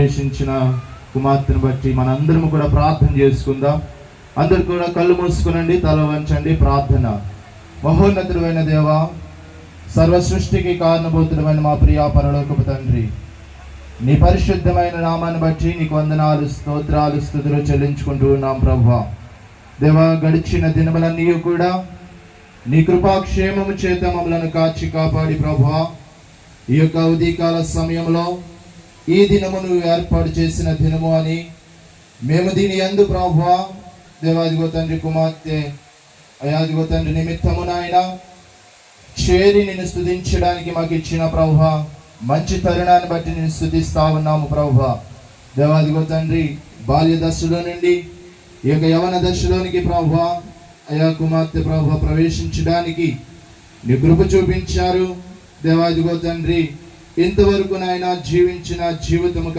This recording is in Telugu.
ప్రవేశించిన కుమార్తెను బట్టి మనందరం కూడా ప్రార్థన చేసుకుందాం. అందరు కూడా కళ్ళు మూసుకునండి, తల వంచండి. ప్రార్థన. మహోన్నతుడైన దేవా, సర్వ సృష్టికి కారణభూతుడమైన మా ప్రియా పరలోకపు తండ్రి, నీ పరిశుద్ధమైన నామాన్ని బట్టి నీకు వందనాలు, స్తోత్రాలు, స్తుతులు చెల్లించుకుంటూ ఉన్నాం ప్రభువా. దేవా, గడిచిన దినములన్నీ కూడా నీ కృపాక్షేమము చేత మమ్మలను కాచి కాపాడి ప్రభువా, ఈ యొక్క ఉదయకాల సమయంలో ఈ దినము నువ్వు ఏర్పాటు చేసిన దినము అని మేము దీని యందు ప్రభువా దేవాదిగో తండ్రి కుమార్తె అయాదిగో తండ్రి నిమిత్తము నాయన చేరి నిన్ను స్తుతించడానికి మాకు ఇచ్చిన ప్రభువా మంచి తరుణాన్ని బట్టి నేను స్తుతిస్తా ఉన్నాము ప్రభువా. దేవాదిగో తండ్రి బాల్య దశలో నుండి ఈ యొక్క యవన దశలోనికి ప్రభువా అయా కుమార్తె ప్రభువా ప్రవేశించడానికి నీ కృప చూపించారు. దేవాదిగో తండ్రి ఇంతవరకు నాయన జీవించిన జీవితము కంటే